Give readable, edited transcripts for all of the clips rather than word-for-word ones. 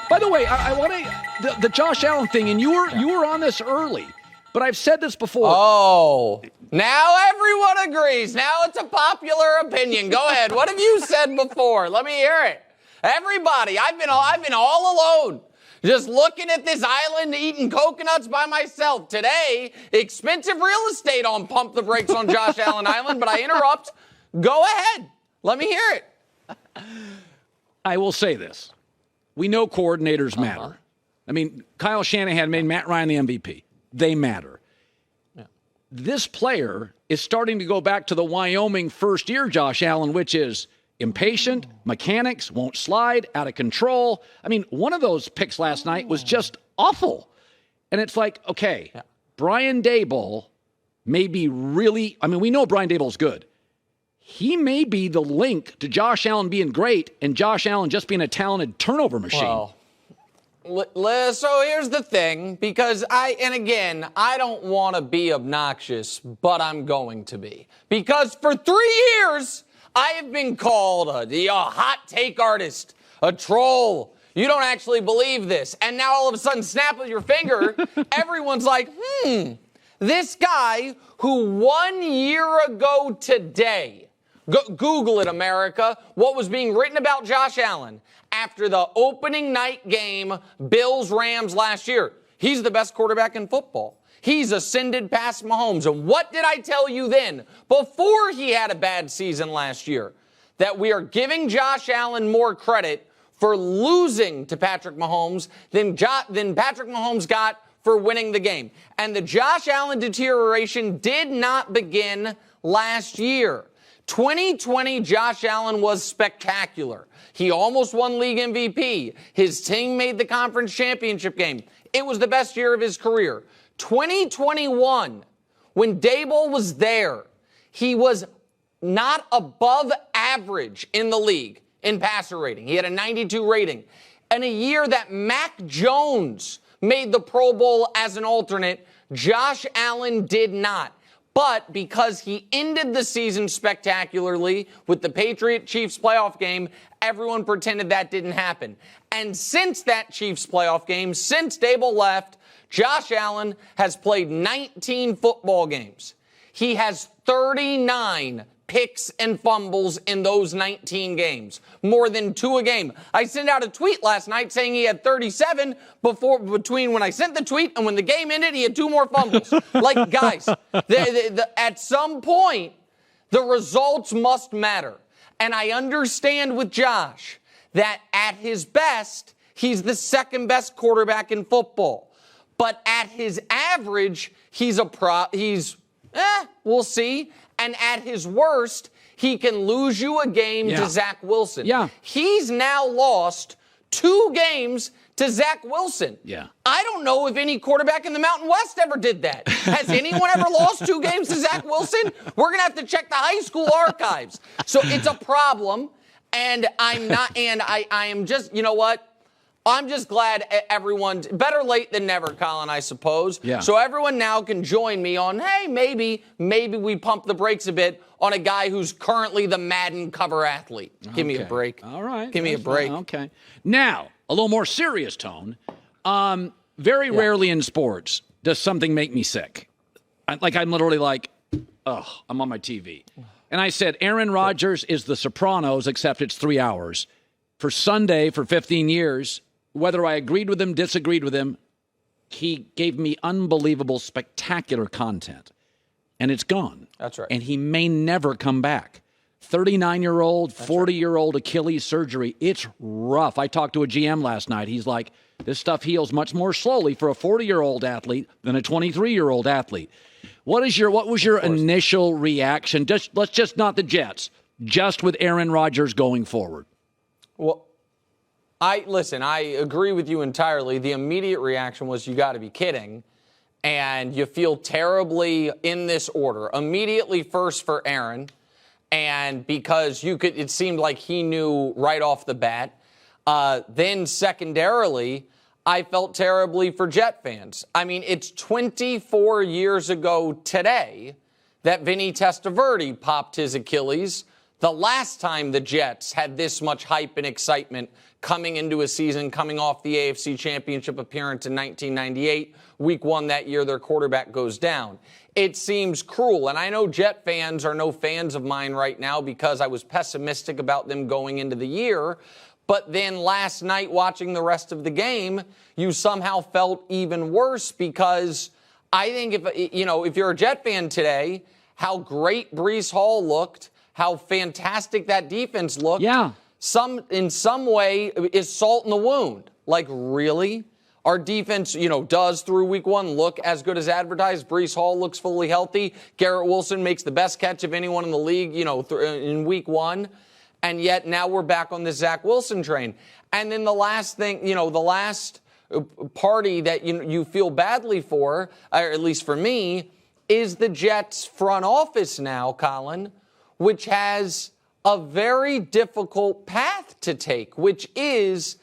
By the way, I want to the Josh Allen thing, and you were on this early, but I've said this before. Oh, now everyone agrees. Now it's a popular opinion. Go ahead. What have you said before? Let me hear it. Everybody, I've been all alone, just looking at this island, eating coconuts by myself. Today, expensive real estate on Pump the Brakes on Josh Allen Island, but I interrupt. Go ahead. Let me hear it. I will say this. We know coordinators matter. I mean, Kyle Shanahan made Matt Ryan the MVP. They matter. Yeah. This player is starting to go back to the Wyoming first year Josh Allen, which is impatient, mechanics, won't slide, out of control. I mean, one of those picks last night was just awful. And it's like, okay, Brian Daboll may be really, I mean, we know Brian Daboll's good. He may be the link to Josh Allen being great and Josh Allen just being a talented turnover machine. Well, so here's the thing, because I don't want to be obnoxious, but I'm going to be. Because for 3 years, I have been called a hot take artist, a troll. You don't actually believe this. And now all of a sudden, snap with your finger, everyone's like, this guy who 1 year ago today, Google it, America, what was being written about Josh Allen after the opening night game, Bills-Rams last year. He's the best quarterback in football. He's ascended past Mahomes. And what did I tell you then, before he had a bad season last year? That we are giving Josh Allen more credit for losing to Patrick Mahomes than Patrick Mahomes got for winning the game. And the Josh Allen deterioration did not begin last year. 2020, Josh Allen was spectacular. He almost won league MVP. His team made the conference championship game. It was the best year of his career. 2021, when Daboll was there, he was not above average in the league in passer rating. He had a 92 rating. And a year that Mac Jones made the Pro Bowl as an alternate, Josh Allen did not. But because he ended the season spectacularly with the Patriot-Chiefs playoff game, everyone pretended that didn't happen. And since that Chiefs playoff game, since Daboll left, Josh Allen has played 19 football games. He has 39 picks and fumbles in those 19 games, more than 2 a game. I sent out a tweet last night saying he had 37 between when I sent the tweet and when the game ended, he had 2 more fumbles. Like, guys, at some point, the results must matter. And I understand with Josh that at his best, he's the second best quarterback in football. But at his average, we'll see. And at his worst, he can lose you a game to Zach Wilson. Yeah. He's now lost 2 games to Zach Wilson. Yeah. I don't know if any quarterback in the Mountain West ever did that. Has anyone ever lost 2 games to Zach Wilson? We're going to have to check the high school archives. So it's a problem. And I am just, you know what? I'm just glad everyone's better late than never, Colin, I suppose. Yeah. So everyone now can join me on, hey, maybe we pump the brakes a bit on a guy who's currently the Madden cover athlete. Give me a break. All right. Give me a break. Fine. Okay. Now, a little more serious tone. Very rarely in sports does something make me sick. I'm literally like, I'm on my TV. And I said, Aaron Rodgers is The Sopranos, except it's 3 hours. For Sunday, for 15 years, whether I agreed with him, disagreed with him, he gave me unbelievable, spectacular content. And it's gone. That's right. And he may never come back. 39-year-old, 40-year-old Achilles surgery. It's rough. I talked to a GM last night. He's like, this stuff heals much more slowly for a 40-year-old athlete than a 23-year-old athlete. What was your initial reaction? Let's just not the Jets, just with Aaron Rodgers going forward. Well, I agree with you entirely. The immediate reaction was, you got to be kidding. And you feel terribly in this order. Immediately first for Aaron. And because it seemed like he knew right off the bat. Then secondarily, I felt terribly for Jet fans. I mean, it's 24 years ago today that Vinny Testaverde popped his Achilles the last time the Jets had this much hype and excitement coming into a season, coming off the AFC Championship appearance in 1998. Week 1 that year, their quarterback goes down. It seems cruel, and I know Jet fans are no fans of mine right now because I was pessimistic about them going into the year. But then last night, watching the rest of the game, you somehow felt even worse because I think if you're a Jet fan today, how great Breece Hall looked, how fantastic that defense looked. Yeah. In some way is salt in the wound. Like, really? Our defense, does through week 1 look as good as advertised. Breece Hall looks fully healthy. Garrett Wilson makes the best catch of anyone in the league, in week 1. And yet now we're back on this Zach Wilson train. And then the last thing, the last party that you feel badly for, or at least for me, is the Jets front office now, Colin, which has a very difficult path to take, which is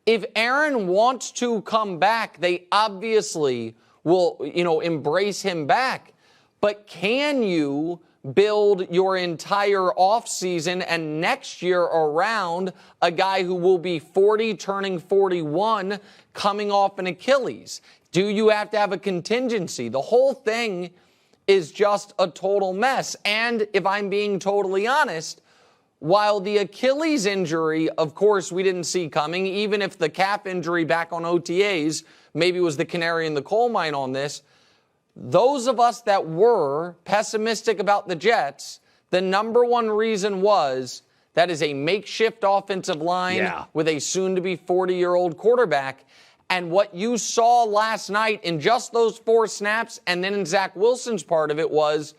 if Aaron wants to come back, they obviously will, embrace him back. But can you build your entire offseason and next year around a guy who will be 40, turning 41, coming off an Achilles? Do you have to have a contingency? The whole thing is just a total mess. And if I'm being totally honest, while the Achilles injury, of course, we didn't see coming, even if the calf injury back on OTAs maybe was the canary in the coal mine on this, those of us that were pessimistic about the Jets, the number one reason was that is a makeshift offensive line with a soon-to-be 40-year-old quarterback. And what you saw last night in just those 4 snaps and then in Zach Wilson's part of it was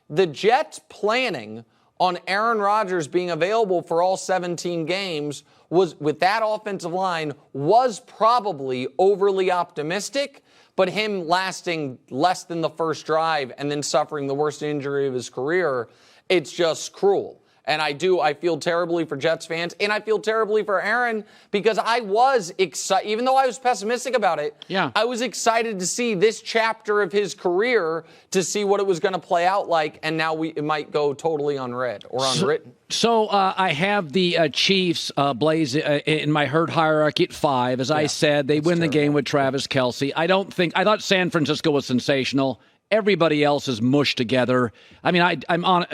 the Jets planning on Aaron Rodgers being available for all 17 games was, with that offensive line, was probably overly optimistic, but him lasting less than the first drive and then suffering the worst injury of his career, it's just cruel. And I feel terribly for Jets fans, and I feel terribly for Aaron because I was excited, even though I was pessimistic about it, I was excited to see this chapter of his career to see what it was going to play out like, and now it might go totally unread or unwritten. So I have the Chiefs, Blaze, in my herd hierarchy at 5. As I said, they win the game with Travis Kelce. I thought San Francisco was sensational. Everybody else is mushed together. I mean, I'm on.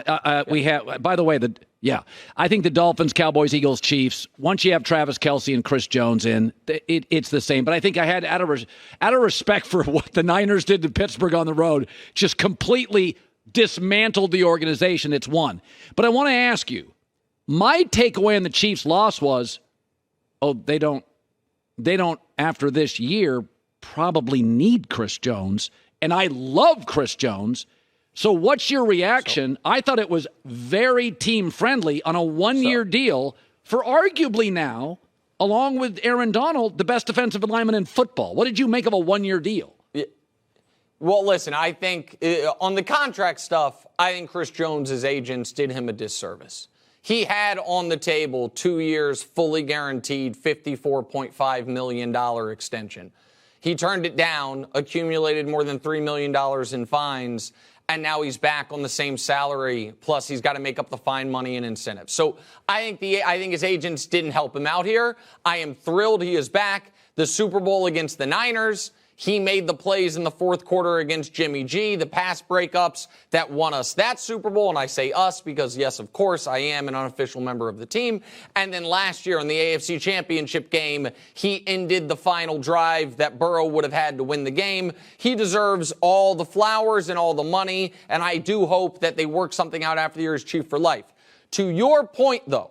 We have. By the way, I think the Dolphins, Cowboys, Eagles, Chiefs. Once you have Travis Kelce and Chris Jones in, it's the same. But I think I had out of respect for what the Niners did to Pittsburgh on the road, just completely dismantled the organization. It's won. But I want to ask you, my takeaway on the Chiefs' loss was, they don't after this year probably need Chris Jones. And I love Chris Jones. So what's your reaction? I thought it was very team-friendly on a one-year deal for arguably now, along with Aaron Donald, the best defensive lineman in football. What did you make of a one-year deal? Well, listen, I think on the contract stuff, I think Chris Jones' agents did him a disservice. He had on the table 2 years, fully guaranteed, $54.5 million extension. He turned it down, accumulated more than $3 million in fines, and now he's back on the same salary, plus he's got to make up the fine money and incentives. So I think his agents didn't help him out here. I am thrilled he is back. The Super Bowl against the Niners, he made the plays in the fourth quarter against Jimmy G, the pass breakups that won us that Super Bowl. And I say us because, yes, of course, I am an unofficial member of the team. And then last year in the AFC Championship game, he ended the final drive that Burrow would have had to win the game. He deserves all the flowers and all the money, and I do hope that they work something out after the year as Chief for life. To your point, though,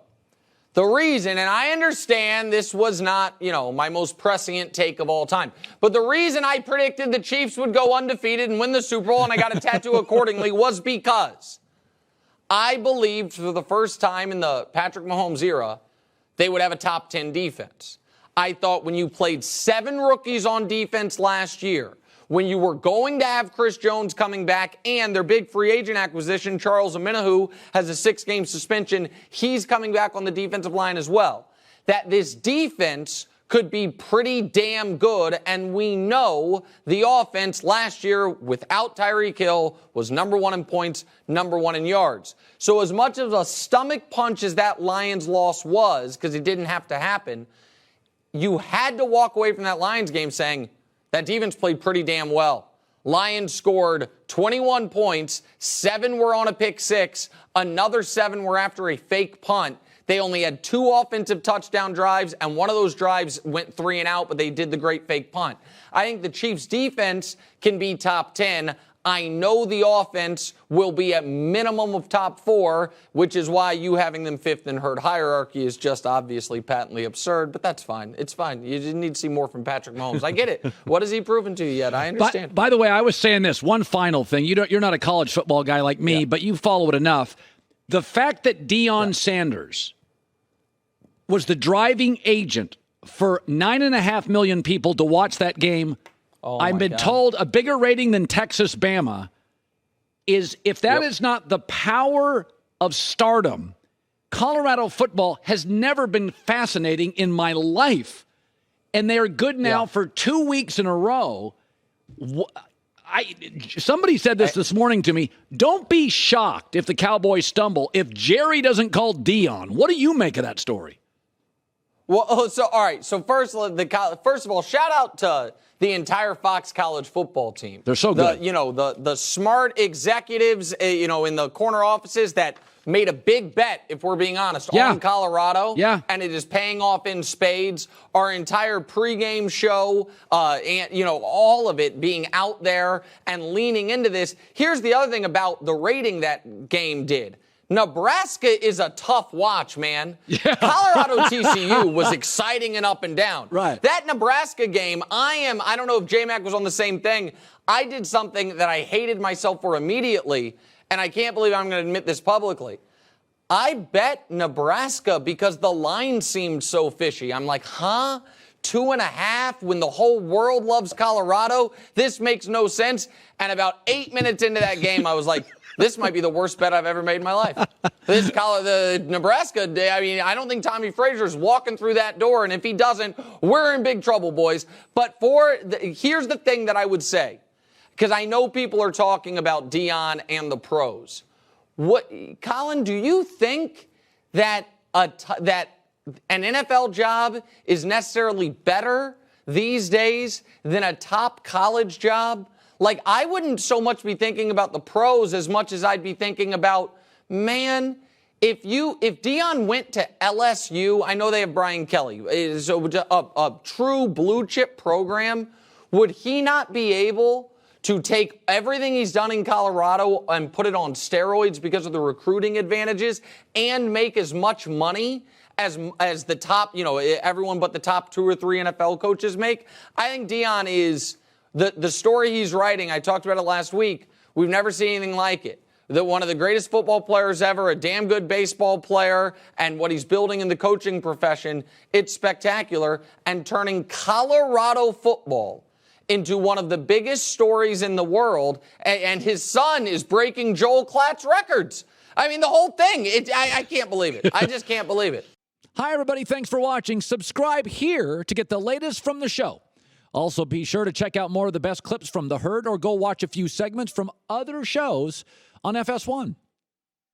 the reason, and I understand this was not, my most prescient take of all time, but the reason I predicted the Chiefs would go undefeated and win the Super Bowl and I got a tattoo accordingly was because I believed for the first time in the Patrick Mahomes era, they would have a top 10 defense. I thought when you played 7 rookies on defense last year, when you were going to have Chris Jones coming back and their big free agent acquisition, Charles Omenihu, has a 6-game suspension. He's coming back on the defensive line as well. That this defense could be pretty damn good. And we know the offense last year without Tyreek Hill was number 1 in points, number 1 in yards. So as much of a stomach punch as that Lions loss was, because it didn't have to happen, you had to walk away from that Lions game saying that defense played pretty damn well. Lions scored 21 points, 7 were on a pick six, another 7 were after a fake punt. They only had 2 offensive touchdown drives, and one of those drives went 3 and out, but they did the great fake punt. I think the Chiefs' defense can be top 10. I know the offense will be at minimum of top 4, which is why you having them 5th in herd hierarchy is just obviously patently absurd, but that's fine. It's fine. You just need to see more from Patrick Mahomes. I get it. What has he proven to you yet? I understand. By the way, I was saying this, one final thing. You're not a college football guy like me, but you follow it enough. The fact that Deion Sanders was the driving agent for 9.5 million people to watch that game. I've been told a bigger rating than Texas-Bama is, if that is not the power of stardom, Colorado football has never been fascinating in my life. And they are good now for 2 weeks in a row. Somebody said this morning to me. Don't be shocked if the Cowboys stumble if Jerry doesn't call Deion. What do you make of that story? Well, all right. So first of all, shout out to the entire Fox college football team. They're so good. The smart executives, in the corner offices that made a big bet, if we're being honest, on Colorado. Yeah. And it is paying off in spades. Our entire pregame show, and all of it being out there and leaning into this. Here's the other thing about the rating that game did. Nebraska is a tough watch, man. Yeah. Colorado TCU was exciting and up and down. Right. That Nebraska game, I don't know if J-Mac was on the same thing. I did something that I hated myself for immediately, and I can't believe I'm going to admit this publicly. I bet Nebraska because the line seemed so fishy. I'm like, 2.5 when the whole world loves Colorado? This makes no sense. And about 8 minutes into that game, I was like, this might be the worst bet I've ever made in my life. The Nebraska day, I don't think Tommy Frazier's walking through that door, and if he doesn't, we're in big trouble, boys. But here's the thing that I would say, because I know people are talking about Deion and the pros. Colin, do you think that that an NFL job is necessarily better these days than a top college job? Like, I wouldn't so much be thinking about the pros as much as I'd be thinking about, man, if Deion went to LSU, I know they have Brian Kelly, so a true blue chip program, would he not be able to take everything he's done in Colorado and put it on steroids because of the recruiting advantages and make as much money as the top, everyone but the top 2 or 3 NFL coaches make? I think Deion is... The story he's writing, I talked about it last week, we've never seen anything like it. One of the greatest football players ever, a damn good baseball player, and what he's building in the coaching profession, it's spectacular. And turning Colorado football into one of the biggest stories in the world, and his son is breaking Joel Klatt's records. The whole thing, I can't believe it. I just can't believe it. Hi, everybody. Thanks for watching. Subscribe here to get the latest from the show. Also, be sure to check out more of the best clips from The Herd or go watch a few segments from other shows on FS1.